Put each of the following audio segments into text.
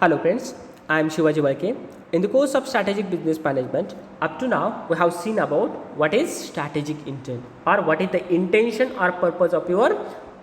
Hello friends, I am Shivaji Vaike. In the course of strategic business management, up to now we have seen about what is strategic intent or what is the intention or purpose of your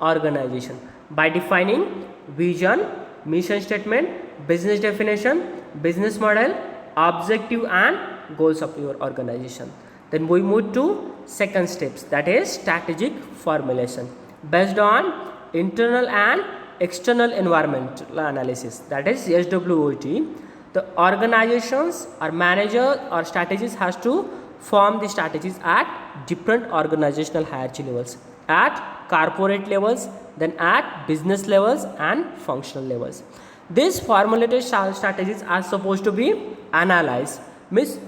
organization by defining vision, mission statement, business definition, business model, objective and goals of your organization. Then we move to second steps, that is strategic formulation based on internal and external environmental analysis, that is SWOT. The organizations or manager or strategists has to form the strategies at different organizational hierarchy levels, at corporate levels, then at business levels and functional levels. These formulated strategies are supposed to be analyzed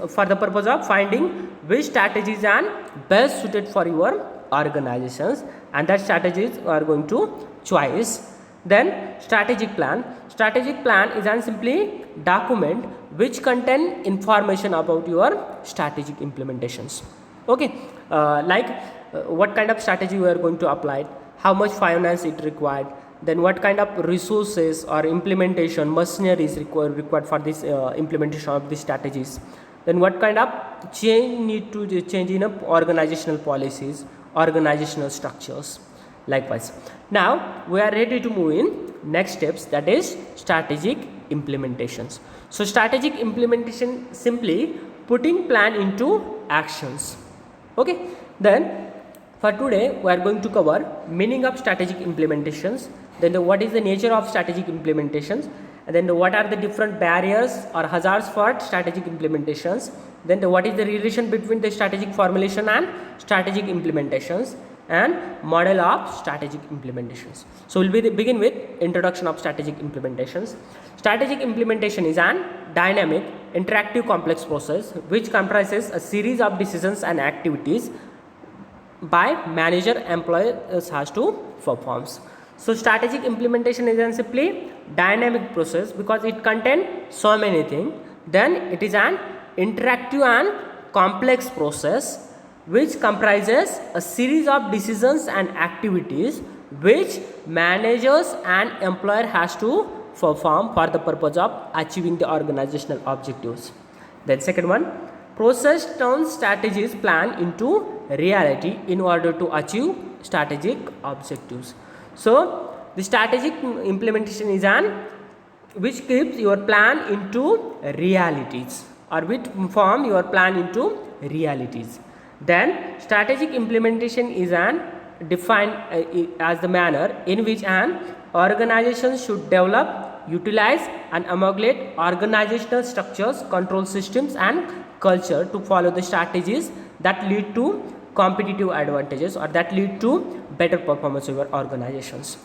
for the purpose of finding which strategies are best suited for your organizations, and that strategies are going to choice. Then strategic plan. Strategic plan is an simply document which contain information about your strategic implementations. Okay, what kind of strategy we are going to apply, how much finance it required, then what kind of resources or implementation machinery is required for this implementation of these strategies, then what kind of change in organizational policies, organizational structures. Likewise, now we are ready to move in next steps, that is strategic implementations. So strategic implementation simply putting plan into actions. Okay, then for today we are going to cover meaning of strategic implementations, then what is the nature of strategic implementations, and then what are the different barriers or hazards for strategic implementations, then what is the relation between the strategic formulation and strategic implementations, and model of strategic implementations. So we'll begin with introduction of strategic implementations. Strategic implementation is an dynamic, interactive, complex process which comprises a series of decisions and activities by manager employees has to perform. So strategic implementation is a simply dynamic process because it contains so many things. Then it is an interactive and complex process which comprises a series of decisions and activities which managers and employer has to perform for the purpose of achieving the organizational objectives. Then second one, process turns strategies plan into reality in order to achieve strategic objectives. So the strategic implementation is an which keeps your plan into realities or which form your plan into realities. Then strategic implementation is an defined as the manner in which an organization should develop, utilize and amalgamate organizational structures, control systems and culture to follow the strategies that lead to competitive advantages or that lead to better performance of your organizations.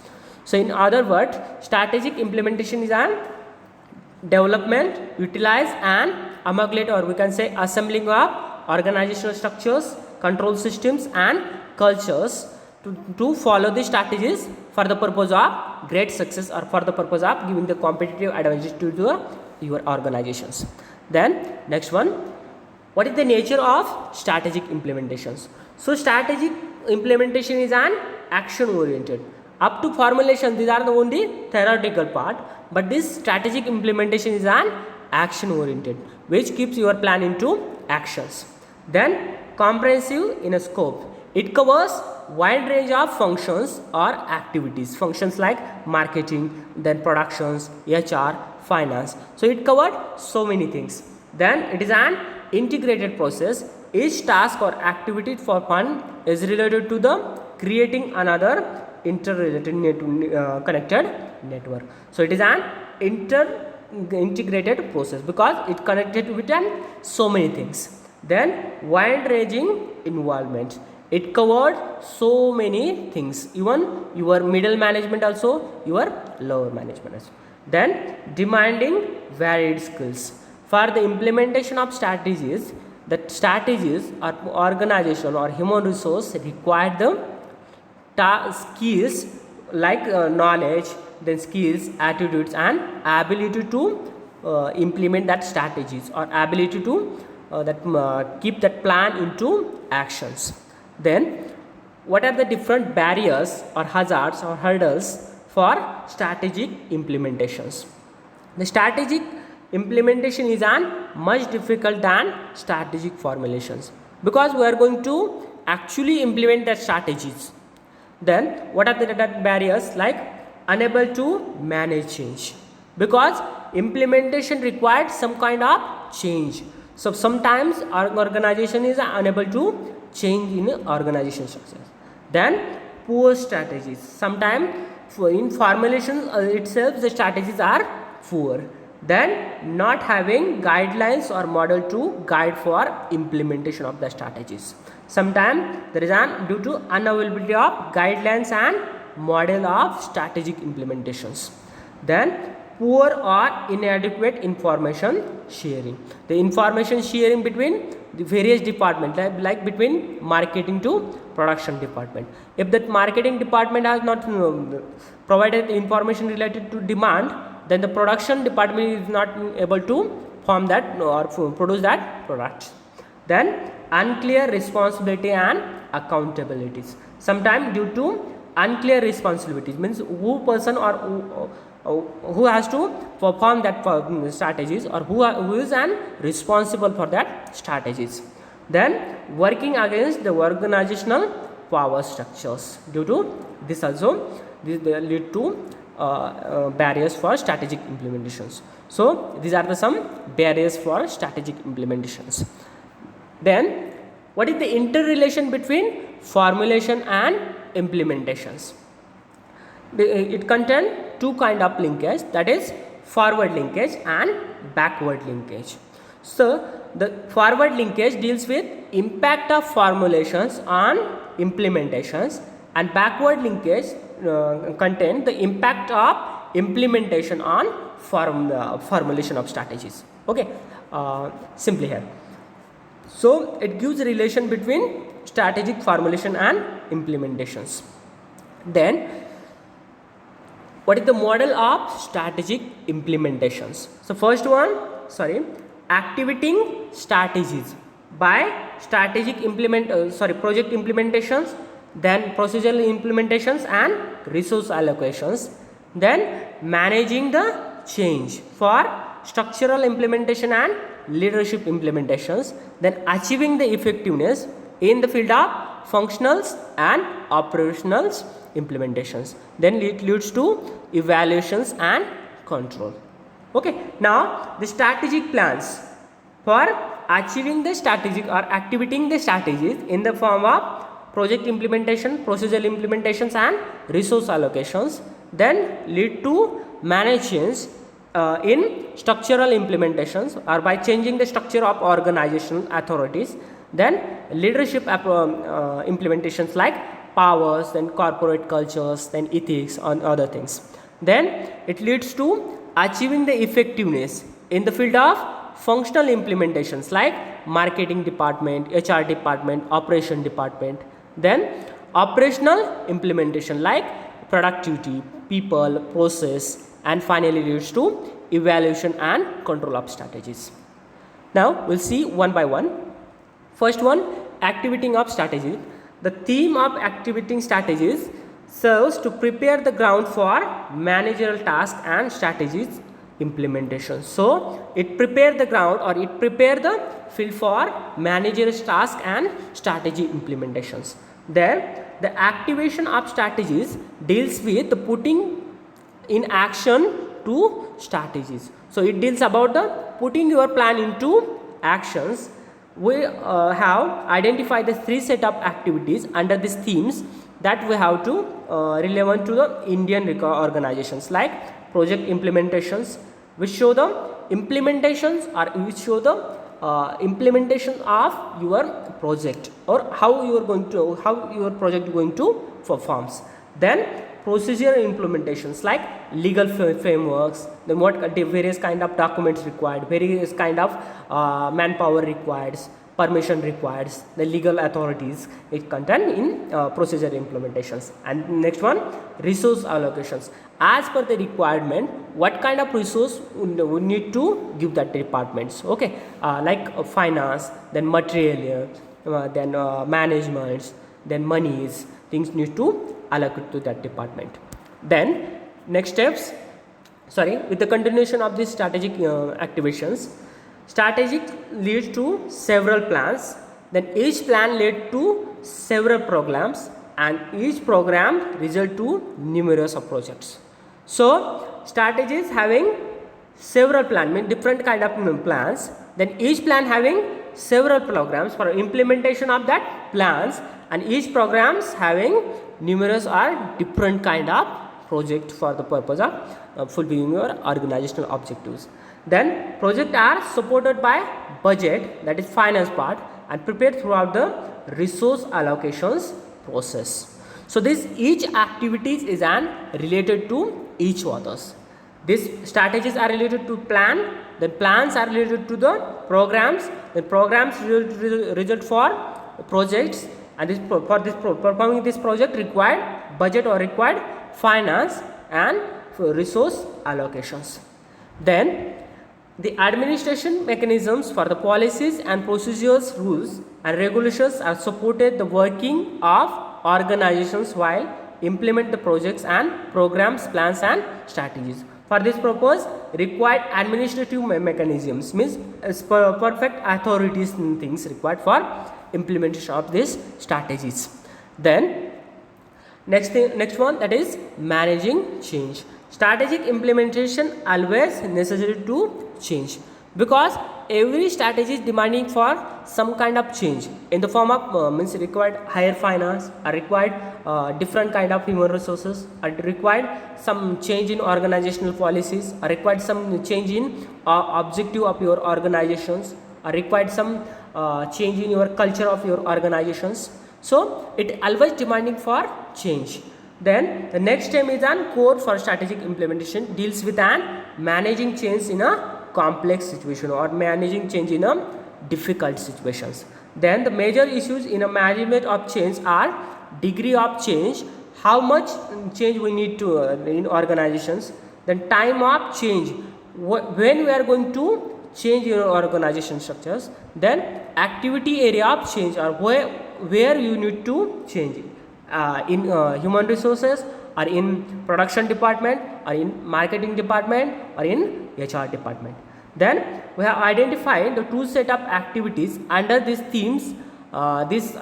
So in other words, strategic implementation is an development, utilize and amalgamate, or we can say assembling of organizational structures, control systems and cultures to follow the strategies for the purpose of great success or for the purpose of giving the competitive advantage to your organizations. Then next one, what is the nature of strategic implementations? So strategic implementation is an action oriented. Up to formulation, these are the only theoretical part, but this strategic implementation is an action oriented which keeps your plan into actions. Then comprehensive in a scope, it covers wide range of functions or activities, functions like marketing, then productions, HR, finance. So it covered so many things. Then it is an integrated process. Each task or activity for one is related to the creating another interrelated connected network. So it is an integrated process because it connected with so many things. Then wide ranging involvement, it covered so many things, even your middle management also, your lower management also. Then demanding varied skills. For the implementation of strategies, the strategies or organization or human resource require the skills like knowledge, then skills, attitudes and ability to implement that strategies or ability to keep that plan into actions. Then what are the different barriers or hazards or hurdles for strategic implementations? The strategic implementation is much difficult than strategic formulations, because we are going to actually implement that strategies. Then what are the barriers? Like unable to manage change, because implementation required some kind of change. So sometimes our organization is unable to change in organization structure. Then poor strategies. Sometimes in formulation itself the strategies are poor. Then not having guidelines or model to guide for implementation of the strategies. Sometimes there is due to unavailability of guidelines and model of strategic implementations. Then poor or inadequate information sharing. The information sharing between the various departments, like between marketing to production department. If that marketing department has not provided information related to demand, then the production department is not able to form that or produce that product. Then unclear responsibility and accountabilities. Sometimes due to unclear responsibilities, means who person or who has to perform that strategies, or who is responsible for that strategies. Then working against the organizational power structures. Due to this also, this lead to barriers for strategic implementations. So these are the some barriers for strategic implementations. Then what is the interrelation between formulation and implementations? It contains two kind of linkage, that is forward linkage and backward linkage. So the forward linkage deals with impact of formulations on implementations, and backward linkage contain the impact of implementation on formulation of strategies. Okay, simply here. So it gives a relation between strategic formulation and implementations. Then what is the model of strategic implementations? So first one, activating strategies by strategic project implementations, then procedural implementations and resource allocations, then managing the change for structural implementation and leadership implementations, then achieving the effectiveness in the field of functionals and operationals implementations. Then it leads to evaluations and control. Okay, now the strategic plans for achieving the strategic or activating the strategies in the form of project implementation, procedural implementations and resource allocations, then lead to management in structural implementations, or by changing the structure of organizational authorities, then leadership implementations like powers, then corporate cultures, then ethics and other things. Then it leads to achieving the effectiveness in the field of functional implementations like marketing department, HR department, operation department. Then operational implementation like productivity, people, process, and finally leads to evaluation and control of strategies. Now we'll see one by one. First one, activating of strategy. The theme of activating strategies serves to prepare the ground for managerial tasks and strategies implementation. So it prepare the ground, or it prepare the field for managerial tasks and strategy implementations. Then the activation of strategies deals with the putting in action to strategies. So it deals about the putting your plan into actions. We have identified the three set of activities under these themes that we have to relevant to the Indian organizations, like project implementations, which show the implementations, or which show the implementation of your project, or how your project going to performs. Then procedure implementations like legal frameworks, then what various kind of documents required, various kind of manpower requires, permission requires, the legal authorities it contained in procedure implementations. And next one, resource allocations. As per the requirement, what kind of resource we need to give that departments. Okay, like finance, then material, then management, then monies, things need to allocate to that department. Then next steps, with the continuation of these strategic activations, strategic leads to several plans, then each plan led to several programs, and each program result to numerous of projects. So strategies having several plans, mean different kind of plans, then each plan having several programs for implementation of that plans, and each programs having numerous or different kind of project for the purpose of fulfilling your organizational objectives. Then projects are supported by budget, that is finance part, and prepared throughout the resource allocations process. So this each activities is related to each others. These strategies are related to plan, then plans are related to the programs, then programs result for projects, and this performing this project required budget or required finance and resource allocations. Then the administration mechanisms for the policies and procedures, rules and regulations are supported the working of organizations while implement the projects and programs, plans and strategies. For this purpose, required administrative mechanisms, means perfect authorities and things required for implementation of these strategies. Then next one, that is managing change. Strategic implementation always necessary to change, because every strategy is demanding for some kind of change in the form of means required higher finance, or required different kind of human resources, or required some change in organizational policies, or required some change in objective of your organizations, or required some change in your culture of your organizations. So it always demanding for change. Then the next term is an core for strategic implementation, deals with an managing change in a complex situation or managing change in a difficult situations. Then the major issues in a management of change are degree of change, how much change we need to in organizations, then time of change, when we are going to change your organization structures, then activity area of change, or where you need to change it. In human resources, or in production department, or in marketing department, or in HR department. Then we have identified the two set of activities under these themes. This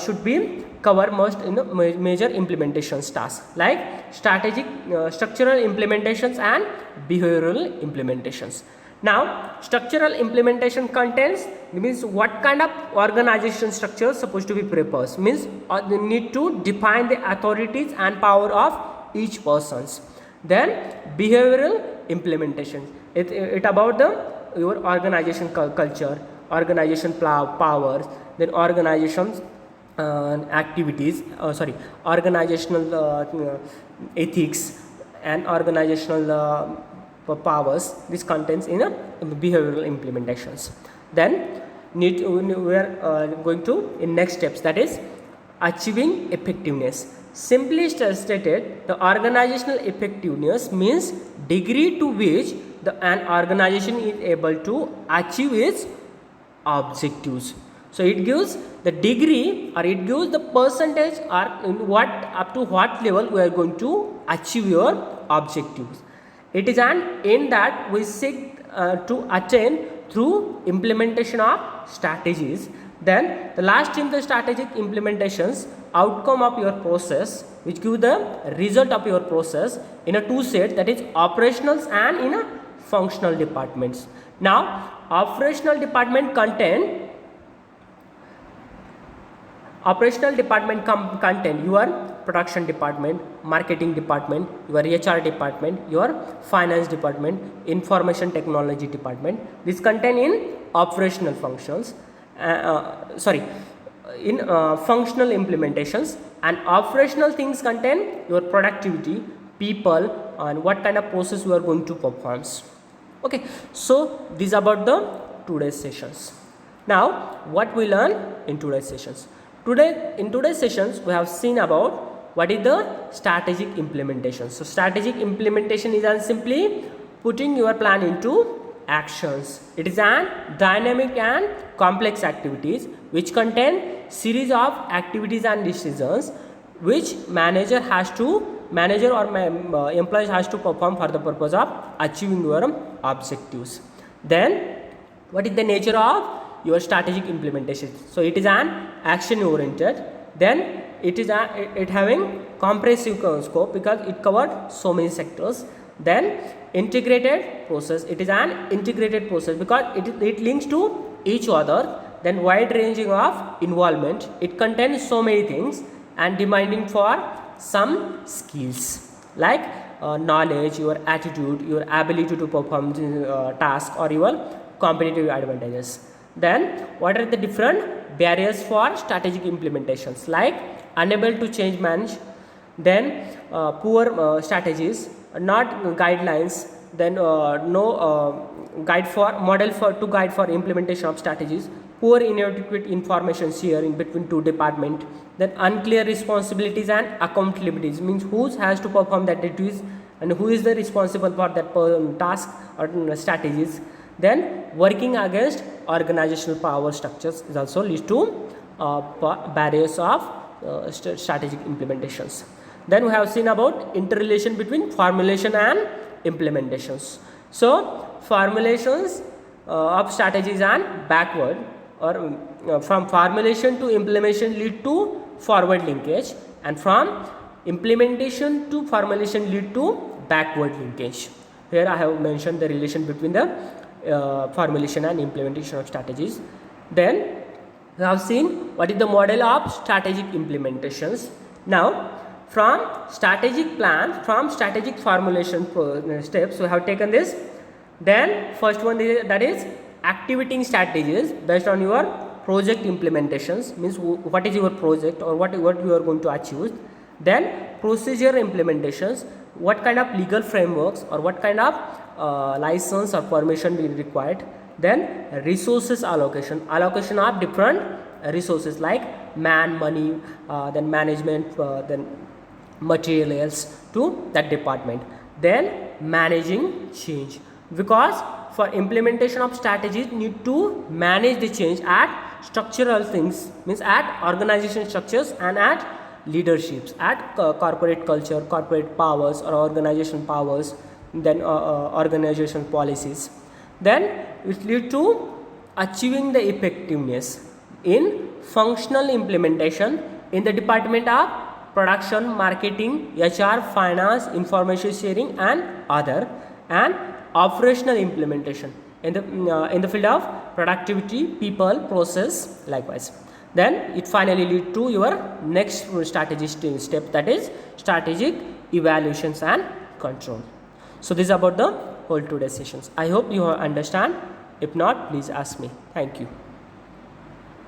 should be covered most in the major implementations tasks, like strategic structural implementations and behavioral implementations. Now structural implementation contains, means what kind of organization structure is supposed to be proposed, means they need to define the authorities and power of each persons. Then behavioral implementation, it about your organization culture, organization powers, then organizations activities, organizational ethics and organizational powers. This contains in a behavioral implementations. Then we are going to in next steps, that is achieving effectiveness. Simply stated, the organizational effectiveness means degree to which an organization is able to achieve its objectives. So it gives the degree, or it gives the percentage, or in what up to what level we are going to achieve your objectives. It is an aim that we seek to attain through implementation of strategies. Then the last in the strategic implementations, outcome of your process, which give the result of your process in a two set, that is operationals and in a functional departments. Now operational department contain your production department, marketing department, your HR department, your finance department, information technology department. This contain in operational functions, in functional implementations. And operational things contain your productivity, people, and what kind of process you are going to perform. Okay, so this is about the today's sessions. Now what we learn in today's sessions? In today's sessions we have seen about what is the strategic implementation. So strategic implementation is simply putting your plan into actions. It is an dynamic and complex activities which contain series of activities and decisions which manager has to manager or employees has to perform for the purpose of achieving your objectives. Then what is the nature of your strategic implementation? So it is an action oriented, then it is it having comprehensive scope because it covered so many sectors. Then integrated process, it is an integrated process because it links to each other. Then wide ranging of involvement, it contains so many things and demanding for some skills like knowledge, your attitude, your ability to perform task, or your competitive advantages. Then what are the different barriers for strategic implementations? Like unable to change manage, then poor strategies, not guidelines, then no guide for model for to guide for implementation of strategies, poor inadequate information sharing between two departments, then unclear responsibilities and accountabilities, means who has to perform that duties and who is the responsible for that task or strategies. Then working against organizational power structures is also leads to barriers of strategic implementations. Then we have seen about interrelation between formulation and implementations. So formulations of strategies and backward, or from formulation to implementation lead to forward linkage, and from implementation to formulation lead to backward linkage. Here I have mentioned the relation between the formulation and implementation of strategies. Then we have seen what is the model of strategic implementations. Now from strategic plan, from strategic formulation steps, we have taken this. Then first one is, that is activating strategies based on your project implementations, means what is your project or what you are going to achieve. Then procedure implementations, what kind of legal frameworks or what kind of license or permission will be required. Then resources allocation, allocation of different resources like man, money, then management, then materials to that department. Then managing change, because for implementation of strategies need to manage the change at structural things, means at organization structures and at leaderships, at corporate culture, corporate powers or organization powers, then organization policies. Then it lead to achieving the effectiveness in functional implementation in the department of production, marketing, HR, finance, information sharing and other, and operational implementation in the field of productivity, people, process, likewise. Then it finally lead to your next strategy step, that is strategic evaluations and control. So this is about the whole today's sessions. I hope you understand. If not, please ask me. Thank you.